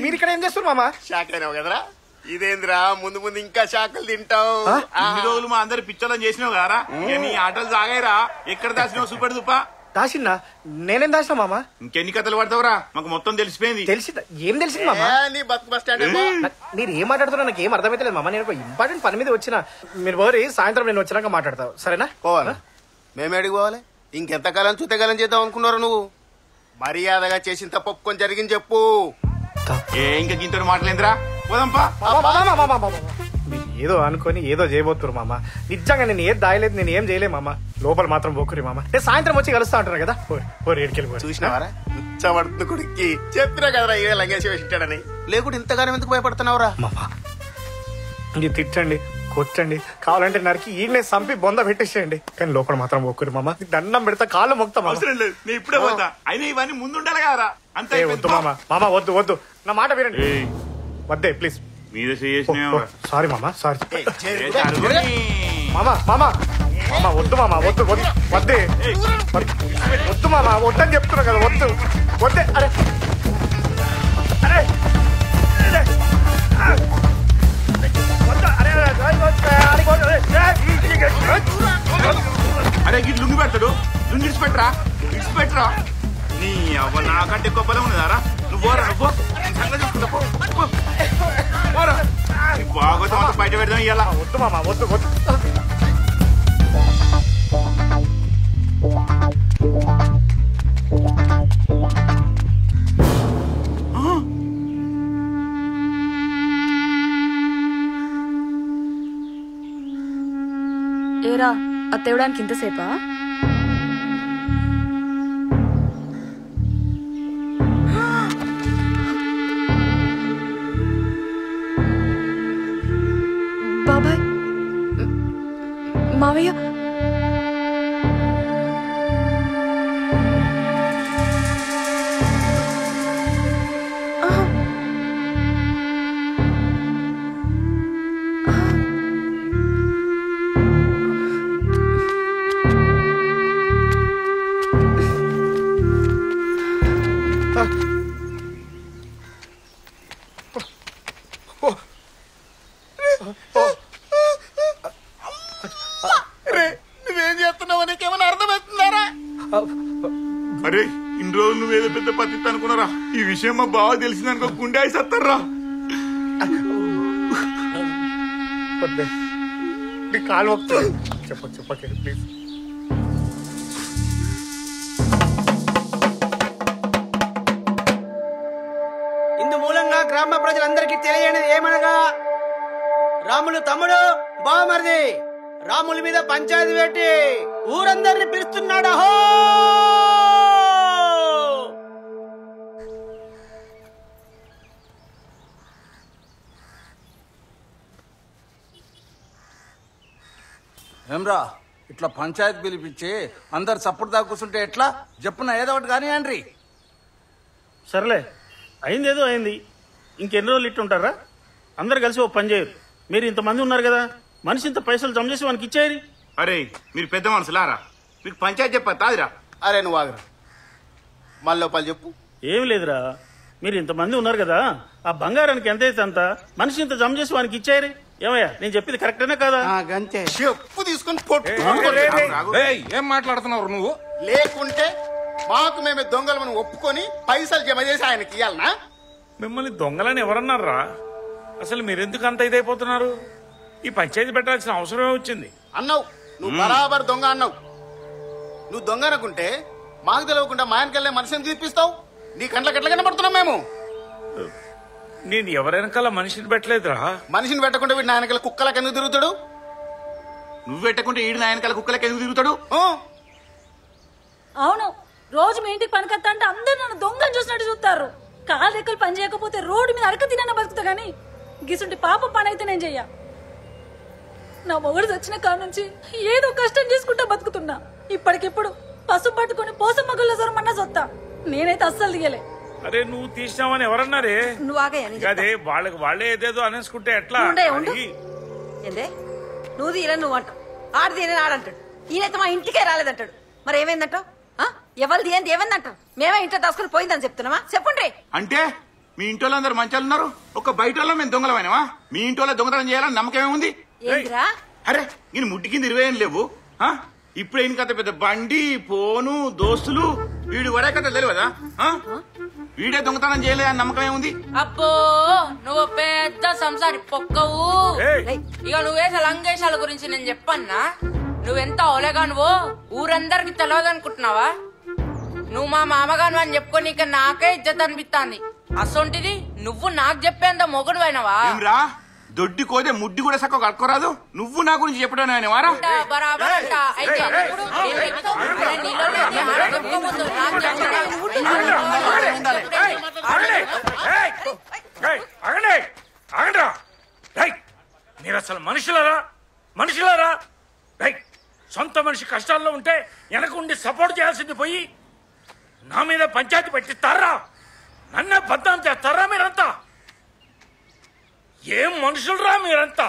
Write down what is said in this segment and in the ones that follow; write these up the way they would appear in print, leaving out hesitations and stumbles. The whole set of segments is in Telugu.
మీరు ఇక్కడ ఏం చేస్తారు మామ? షాక్ అయినావు కదరా? ఇదేంద్రా ముందు ముందు ఇంకా షాకులు తింటావు. ఇన్ని రోజులు మా అందరు పిచ్చోళ్ళని చేసినావు కదరా, నీ ఆటలు సాగాయిరా. ఎక్కడ దాచినావు సూపర్ దుప్ప? దాచిన్నా? నేనేం దాచినా మామ? ఇంకెన్ని కథలు పడతావురా, మాకు మొత్తం తెలిసిపోయింది. తెలిసిందా? ఏం తెలిసింది మామ? నీ బస్ స్టాండ్ మీరు ఏం మాట్లాడుతున్నా నాకు ఏం అర్థమైతలేదు మామ. నేను ఒక ఇంపార్టెంట్ పని మీద వచ్చిన. మీరు పోరి, సాయంత్రం నేను వచ్చినాక మాట్లాడతావు, సరేనా? పోవాలా? మేమే అడిగి పోవాలి? ఇంకెంతకాలం చూతకాలం చేద్దాం అనుకున్నారు నువ్వు? మర్యాదగా చేసిన తప్పు ఒప్పుకొని జరిగింది చెప్పు. ఇంకా గింతడు మాటలేందిరా, పోదాంపా. ఏదో అనుకొని ఏదో చేయబోతున్నారు మామ. నిజంగా నేను ఏది దాయలేదు, నేను ఏం చేయలేదు మామ. లోపల మాత్రం పోకురి మామ. నేను సాయంత్రం వచ్చి కలుస్తా అంటారు కదా. చూసినావారా ఉచ్చబడుతుంది కొడుక్కి? చెప్పినా కదరా ఇవే లంగేసి వేసింటాడని. లేకుంటే ఇంతగానం ఎందుకు భయపడుతున్నావురా? మామ మీరు తిట్టండి, కొట్టండి, కావాలంటే నరికి ఈయనే సంపి బొంద పెట్టేసేయండి, కానీ లోపల మాత్రం పోకురి మామ. దండం పెడతా, కాళ్ళు మొక్తా. అవసరం లేదు, నేను ఇప్పుడే పోతా. అయినా ఇవన్నీ ముందుండాలి కదరా. అంతే. వద్దు మామ, మామ వద్దు వద్దు, నా మాట వినండి. వద్దే ప్లీజ్. సారీ మామ, సారీ మామ. మామ మామ వద్దు మామ, వద్దు వద్దు, వద్దే వద్దు మామ, వద్దని చెప్తున్నా కదా. వద్దు వద్దే. అరే అరే అరే గిట్ లుంగి పెడతాడు, లుంగి ఇడిచిపెట్టరా, ఇడిచిపెట్టరా. నీ అవ్వ నాకంటే ఎక్కువ బలం ఉన్నదారా? నువ్వు పోరా, నువ్వు పోరా. బాగోతం అంతా బయట పెడదాం ఇయ్యాల. వద్దు మామ, వద్దు వద్దు. ఏరా అత్తేవడానికి ఇంతసేపా? బాబాయ్, మావయ్య, నువ్వేం చేస్తున్నావు నీకేమైనా అర్థమవుతుందారా? అరే ఇన్ని రోజులు నువ్వేదో పెద్ద పద్ధతి అనుకున్నారా, ఈ విషయం మా బావ తెలిసిందనుకో గుండె అయిసత్తారా. కాలు మొక్తా. చెప్పకే ప్లీజ్. ఇందు మూలంగా గ్రామ ప్రజలందరికీ తెలియనిది ఏమనగా, రాములు తమ్ముడు బావమరిది రాముల మీద పంచాయతీ పెట్టి ఊరందరిని పిలుస్తున్నాడు. అహో! ఏమ్రా, ఇట్లా పంచాయతీ పిలిపించి అందరు చప్పుడు దాకా కూర్చుంటే ఎట్లా? చెప్పున ఏదో ఒకటి కానీ అండ్రి. సర్లే, అయింది ఏదో అయింది. ఇంకెన్ని రోజులు ఇట్టుంటారా? అందరు కలిసి ఓ పని చేయరు. మీరు ఇంతమంది ఉన్నారు కదా, మనిషి ఇంత పైసలు జమ చేసి వానికి ఇచ్చేయరి. అరే మీరు పెద్ద మనుషులారా, మీకు పంచాయతీ చెప్పా తాదిరా. అరే నువ్వు ఆగరా, మళ్ళీ పలు చెప్పు. ఏం లేదురా, మీరు ఇంతమంది ఉన్నారు కదా, ఆ బంగారానికి ఎంత అయితే అంత మనిషి ఇంత జమ చేసి వానికి ఇచ్చేయరి. ఏమయ్యా, నేను చెప్పింది కరెక్టేనా కదా? చెప్పు తీసుకొని ఏం మాట్లాడుతున్నావు నువ్వు? లేకుంటే మాకు మేమే దొంగలను ఒప్పుకొని పైసలు జమ చేసి ఆయనకి ఇవ్వాలనా? మిమ్మల్ని దొంగలని ఎవరన్నారా? అసలు మీరెందుకు అంత ఇదైపోతున్నారు? ఈ పంచాయతీ పెట్టాల్సిన అవసరమే వచ్చింది. అన్నావు, నువ్వు బరాబర్ దొంగ అన్నావు. నువ్వు దొంగ అనుకుంటే మాకు తెలియకుండా మా ఆయనకెళ్ళే మనిషిని చూపిస్తావు. నీ కంట్లకి ఎట్లా కనబడుతున్నావు మేము? నేను ఎవరెనకాల మనిషిని పెట్టలేదురా. మనిషిని పెట్టకుండా వీడు నాయనకల కుక్కలకి ఎందుకు తిరుగుతాడు? నువ్వు పెట్టకుంటే ఈడు నాయనకాల కుక్కలకి ఎందుకు తిరుగుతాడు? అవును, రోజు మీ ఇంటికి పనికొస్తా అంటే అందరు నన్ను దొంగని చూసినట్టు చూస్తారు. కాలు రెక్కలు పని చేయకపోతే రోడ్డు మీద అడక తినన్నా బతుకుతా గానీ గిసుంటి పాప పని అయితే నేను చెయ్యా. నా మొగుడు వచ్చిన కాడ నుంచి ఏదో కష్టం చేసుకుంటా బతుకుతున్నా. ఇప్పటికిప్పుడు పసుపు పట్టుకుని పోసమ్మగుల్లో సొరమన్నా సొత్తా. నేనైతే అస్సలు దిగలే. అరే నువ్వు తీసినావని ఎవరన్నారే? నువ్వు అదే వాళ్ళకి వాళ్ళే ఏదేదో అనేసుకుంటే ఎట్లా? ఏందే నువ్వు తీయలే నువ్వు అంటావు, ఆడు తీయని ఆడంటాడు. ఈయనైతే మా ఇంటికే రాలేదంటాడు. మరి ఏమైందంటావు? ఎవరిది ఏంది ఏమందంటారు? మేమే ఇంట్లో దాసుకుని పోయిందని చెప్తున్నావా? చెప్పండి. అంటే మీ ఇంట్లో అందరు మంచాలు ఉన్నారు, ఒక బయట వాళ్ళం మేము దొంగలమైనవా? మీ ఇంట్లో దొంగతనం చేయాలని నమ్మకం ఏముంది? ఏందిరా? అరే నేను ముట్టి కింద 20 ఏం లేవు. ఇప్పుడు ఈయన కథ పెద్ద బండి ఫోను దోస్తులు, వీడు వడే కథ తెలియదా? వీడే దొంగతనం చేయలేదని నమ్మకం ఏముంది? అబ్బో నువ్వు పెద్ద సంసారి పొక్కవు. ఇక నువ్వేసే లంగేశాల గురించి నేను చెప్పన్నా? నువ్వెంత ఓలేగా నువ్వు ఊరందరికి తెలియదు అనుకుంటున్నావా? నువ్వు మా మామగాను అని చెప్పుకొని ఇక నాకే ఇజ్జత్ అనిపిస్తాంది. అసొంటిది నువ్వు నాకు చెప్పేంత మొగుడు అయినవా? దొడ్డి కోదే ముడ్డి కూడా సక్క కట్టుకోరాదు. నువ్వు నా గురించి చెప్పడం వారా? బరాబర్ అంట. అయితే ఇప్పుడు మీరు అసలు మనుషులరా? మనుషులరా? సొంత మనిషి కష్టాల్లో ఉంటే వెనకుండి సపోర్ట్ చేయాల్సింది పోయి నా మీద పంచాయతీ పెట్టిస్తారా? నన్నే బద్నాం చేస్తారా మీరంతా? ఏం మనుషులరా మీరంతా?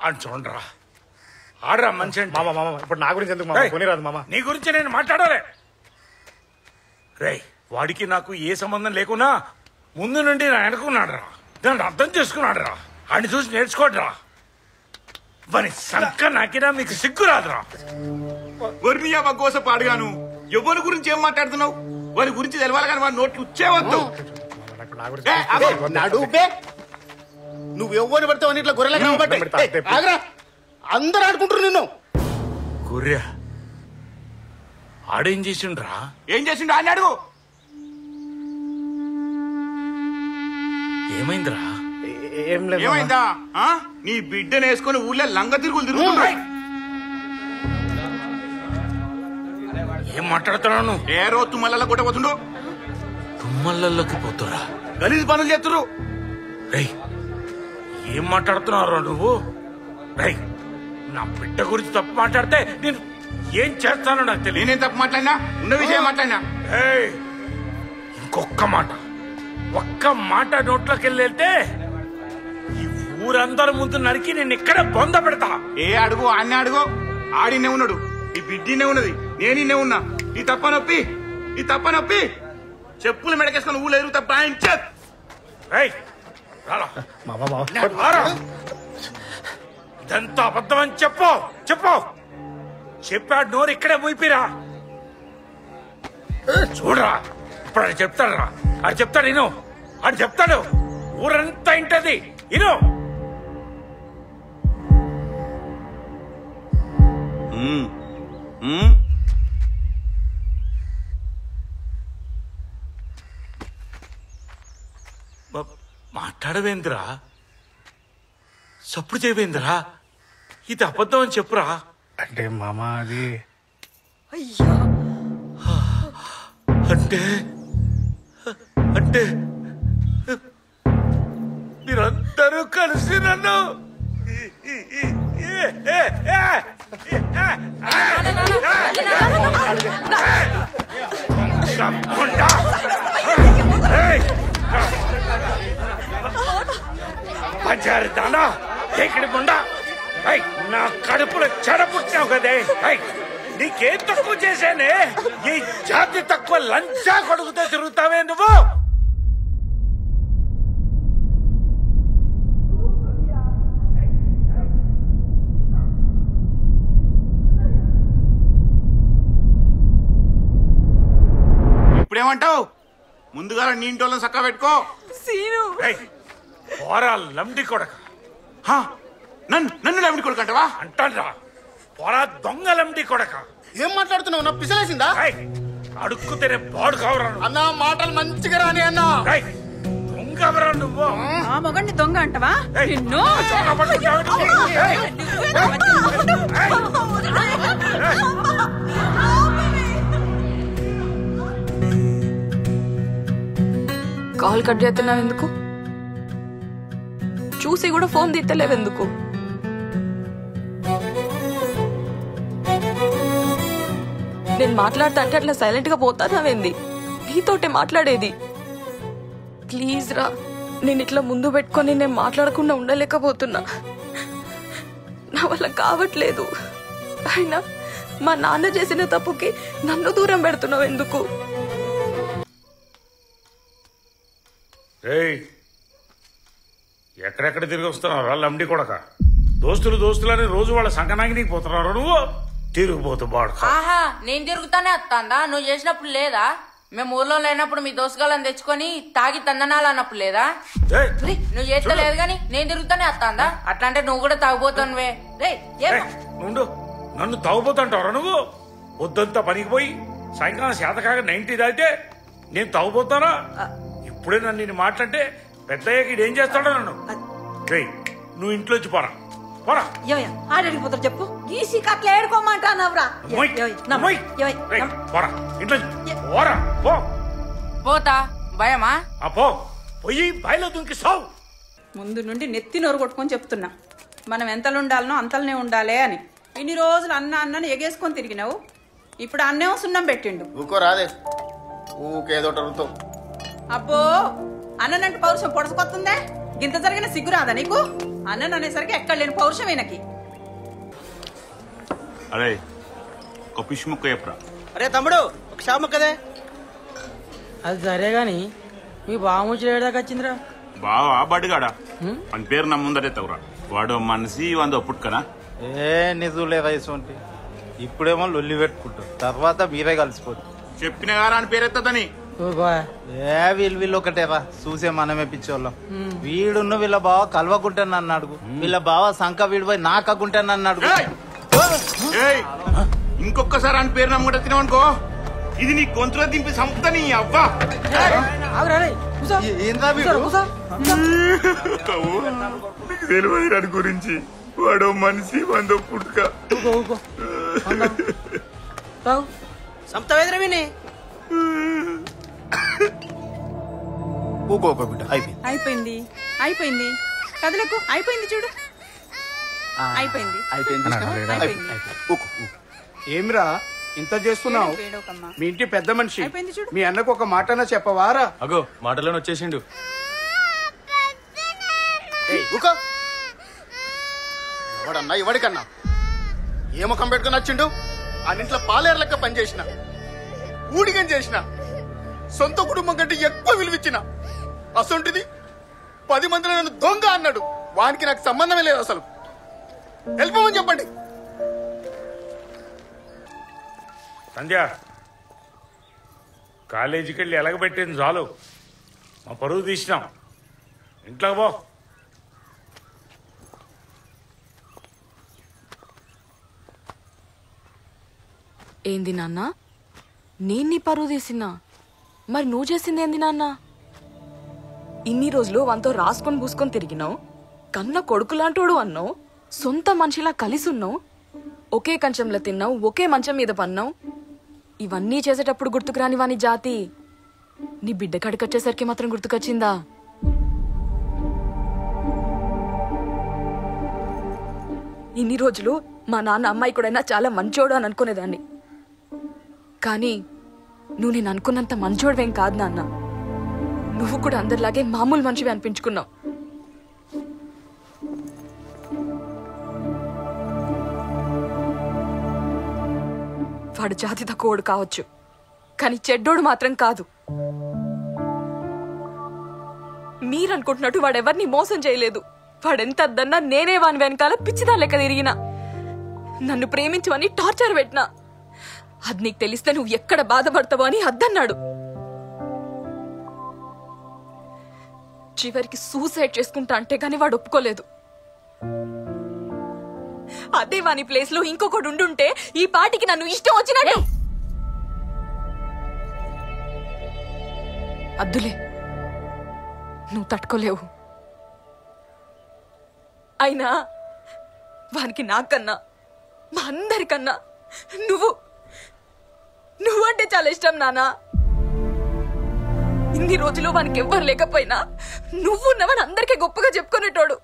అని చూడరా, ఆడరా మనిషి అంటే. ఇప్పుడు నా గురించి ఎందుకు కొనిరాదు మామ? నీ గురించి నేను మాట్లాడాలి. రే వాడికి నాకు ఏ సంబంధం లేకున్నా ముందు నుండి నా వెనుకున్నాడు రా. దాన్ని అర్థం చేసుకున్నాడు రా. ఆడిని చూసి నేర్చుకోడరా. వాని సంక నాకినా మీకు సిగ్గు రాదురా. వర్ణియా బగ్గోస పాడుగాను. ఎవరి గురించి ఏం మాట్లాడుతున్నావు? వారి గురించి తెలవాలి కానీ వాడి నోట్లు వచ్చేవద్దు. నువ్వు ఎవరిని పడితే ఇట్లా గొర్రెలగా ఆగరా, అందరు ఆడుకుంటారు నిన్ను. గొర్రె ఆడేం చేసిండ్రా? ఏం చేసిండు అని అడుగు. ఏమైందిరా? ఏమైందా? నీ బిడ్డను వేసుకుని ఊళ్ళో లంగ తిరుగులు తిరుగుతున్నాయి. ఏం మాట్లాడుతున్నాను? ఏ రోజు తుమ్మల కొట్ట పోతుండో? తుమ్మలలోకి పోతురా? గలీజ్ పనులు చేస్తురు. ఏం మాట్లాడుతున్నారా నువ్వు? నా బిడ్డ గురించి తప్పు మాట్లాడితే నేను ఏం చేస్తానో నాకు తెలియదు. నేనేం తప్పు మాట్లాడినా? ఉన్న విషయం మాట్లాడినా. ఇంకొక్క మాట, ఒక్క మాట నోట్లోకి వెళ్తే ఈ ఊరందరి ముందు నరికి నేను ఇక్కడ బొంద పెడతా. ఏ అడుగు అన్నీ అడుగు. ఆడినే ఉన్నాడు, ఈ బిడ్డనే ఉన్నది, నేనే ఉన్నా. ఈ తప్ప నొప్పి చెప్పులు మెడకేసుకుని ఊళ్ళో ఎరుగు తప్ప ఇదంతా అబద్ధం అని చెప్పాడు. నోరు ఇక్కడే మూయిపిరా. చూడరా, ఇప్పుడు అది చెప్తాడు రా. అది చెప్తాడు ఇను. అది చెప్తాడు. ఊరంతా ఇంటది ఇను. మాట్లాడవేంద్రా? సప్పుడు చేయవేంద్రా? ఇది అబద్ధం అని చెప్పురా. అంటే మామ అది అంటే మీరందరూ కలిసి నన్ను పంచారు దానా ఎక్కడి ముండా నా కడుపులో చెడపుట్టినావు కదే. నీకేం తక్కువ చేశానే? ఈ జాతి తక్కువ లంచా కొడుకుతో తిరుగుతావే నువ్వు? ఇప్పుడేమంటావు? ముందుగా నీ ఇంటి వాళ్ళని చక్క పెట్టుకో. పోరా లంబడి కొడక. నన్ను లంబడి కొడుకు అంటావా? అంటారా? పోరా దొంగ లంబడి కొడక. ఏం మాట్లాడుతున్నావు? నా పిసలేసిందా? అడుక్కుతేనే బాడు కావరా అన్నా. మాటలు మంచిగా రాని అన్నా. దొంగవరా నువ్వు? ఆ మొగండి దొంగ అంటవా? నిన్ను కాల్ కట్ చేస్తున్నావు ఎందుకు? చూసి కూడా ఫోన్ తీస్తలేవెందుకు? నేను మాట్లాడతా అంటే అట్లా సైలెంట్ గా పోతానావేంది? నీతోటే మాట్లాడేది. ప్లీజ్ రా, నేను ఇట్లా ముందు పెట్టుకొని నేను మాట్లాడకుండా ఉండలేకపోతున్నా. నా వల్ల కావట్లేదు. అయినా మా నాన్న చేసిన తప్పుకి నన్ను దూరం పెడుతున్నావు ఎందుకు? ఎక్కడెక్కడ తిరిగి వస్తున్నావు వాళ్ళ అమ్మిడి కొడక? దోస్తులని రోజు వాళ్ళ సంకనానికి పోతున్నారు. నువ్వు తిరిగిపోతూ బాడు. ఆహా, నేను తిరుగుతానే వస్తాందా? నువ్వు చేసినప్పుడు లేదా? మేము ఊర్లో లేనప్పుడు మీ దోసగాళ్ళని తెచ్చుకొని తాగి తందనాలు అన్నప్పుడు లేదా? నువ్వు చేస్తలేదు గాని నేను తిరుగుతానే వస్తాందా? అట్లా అంటే నువ్వు కూడా తాగుపోతానువే. నుండు, నన్ను తాగుపోతుంటావరా నువ్వు? పొద్దంతా పనికి పోయి సాయంకాలం శాతకాగా 90 దాటితే నేను తాగుపోతానా? ఇప్పుడే నన్ను మాట్లాడితే పెద్దయ్యకి ఏం చేస్తాడో నన్ను. నువ్వు ఇంట్లో వచ్చి పోరా పోరా. ఆడడిపోతారు చెప్పు. గీసి కట్ల ఏడుకోమంటానవరా? పోరా ఇంట్లో పోరా. పో. పోతా. భయమా? పో. పోయి బాయిలో దుంకి సావు. ముందు నుండి నెత్తి నోరు కొట్టుకొని చెప్తున్నా, మనం ఎంతలు ఉండాలనో అంతలనే ఉండాలి అని. ఇన్ని రోజులు అన్నని ఎగేసుకొని తిరిగినావు, ఇప్పుడు అన్నేమో సున్నం పెట్టిండు. ఊకో రాదే, ఊకేదోటరుతో. అబ్బో, అన్ననంటే పౌరుషం పొడసుకొస్తుందే? గింత జరిగిన సిగ్గు రాదా నీకు? అన్నను అనేసరికి ఎక్కడ లేని పౌరుషం ఈయనకి. అరే ఒక ఫిష్ ముక్క చెప్పరా. అరే తమ్ముడు, ఒక షాప్ ముక్కదే. అది సరే గాని మీ బాముచ్చి ఏడాకి వచ్చిందిరా? బావా బడిగాడా అని పేరు నా ముందరే తగురా. వాడు మనిషి వంద పుట్టుకనా? నిజులే వయసు అంటే ఇప్పుడేమో లొల్లి పెట్టుకుంటారు, తర్వాత మీరే కలిసిపోతారు. చెప్పిన గారా అని పేరెత్తదని. వీళ్ళు ఒకటేరా, చూసే మనమే పిచ్చోళ్ళం. వీడున్న వీళ్ళ బావ కలవకుంటాను నన్ను అడుగు, వీళ్ళ బావ సంక వీడిపోయి నాకుంటాను నన్ను అడుగు. ఇంకొకసారి అని పేరు నమ్ముకుంటే తినవనుకో, ఇది నీ గొంతులో దింపి సంపుతా నీ అవ్వా. తెలియదు దాని గురించి. వాడు మనిషి వంద పుట్టుక. సంపుతావేదిరా విని. అయిపోయింది అయిపోయింది కదలకు అయిపోయింది చూడు. అయిపోయింది. ఏమిరా ఇంత చేస్తున్నావు? మీ ఇంటి పెద్ద మనిషి, మీ అన్నకు ఒక మాటనా చెప్పవారా? అగో మాటలను వచ్చేసిండు. ఎవడన్నా ఎవడికన్నా ఏ ముఖం పెట్టుకుని వచ్చిండు? ఆ ఇంట్లో పాలేరు లెక్క పనిచేసిన, ఊడిగం చేసిన, సొంత కుటుంబం కంటే ఎక్కువ విలువిచ్చిన అసొంటిది 10 మందిలో నన్ను దొంగ అన్నాడు. వానికి నాకు సంబంధమే లేదు అసలు. వెళ్ళిపోమని చెప్పండి. సంధ్య, కాలేజీకి వెళ్ళి ఎలగబెట్టింది చాలు, మా పరువు తీసినాం. ఇంట్లో పో. ఏంది నాన్న, నేను నీ పరువు తీసినా? మరి నువ్వు చేసింది ఏంది నాన్న? ఇన్ని రోజులు వంతో రాసుకొని పూసుకొని తిరిగినావు, కన్న కొడుకులాంటోడు అన్నావు, సొంత మనిషిలా కలిసి ఉన్నావు, ఒకే కంచంలో తిన్నావు, ఒకే మంచం మీద పన్నావు. ఇవన్నీ చేసేటప్పుడు గుర్తుకు రాని వాని జాతి నీ బిడ్డ కడికొచ్చేసరికి మాత్రం గుర్తుకొచ్చిందా? ఇన్ని రోజులు మా నాన్న అమ్మాయి కూడా చాలా మంచోడు అని అనుకునేదాన్ని. కానీ నువ్వు నేను అనుకున్నంత మంచోడువేం కాదు నాన్న. నువ్వు కూడా అందరిలాగే మామూలు మనిషివి అనిపించుకున్నావు. వాడు జాతి తక్కువడు కావచ్చు, కానీ చెడ్డోడు మాత్రం కాదు. మీరనుకుంటున్నట్టు వాడెవరిని మోసం చేయలేదు. వాడెంత అద్దన్నా నేనే వాని వెనకాల పిచ్చిదా లెక్క తిరిగినా, నన్ను ప్రేమించమని టార్చర్ పెట్టినా. అది నీకు తెలిస్తే నువ్వు ఎక్కడ బాధపడతావో అని అద్దన్నాడు. చివరికి సూసైడ్ చేసుకుంటా అంటే గాని వాడు ఒప్పుకోలేదు. అదే వాని ప్లేస్ లో ఇంకొకటి ఉండుంటే ఈ పాటికి నన్ను ఇష్టం వచ్చినట్టు. అద్దులే, నువ్వు తట్టుకోలేవు. అయినా వానికి నాకన్నా మా అందరికన్నా నువ్వంటే చాలా ఇష్టం నానా. ఇన్ని రోజులు వానికి ఎవ్వరు లేకపోయినా నువ్వున్నవని అందరికీ గొప్పగా చెప్పుకునేటోడు,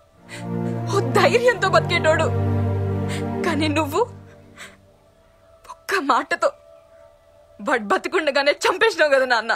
ఓ ధైర్యంతో బతికేటోడు. కానీ నువ్వు ఒక్క మాటతో వాడు బతికుండగానే చంపేసినావు కదా నాన్న.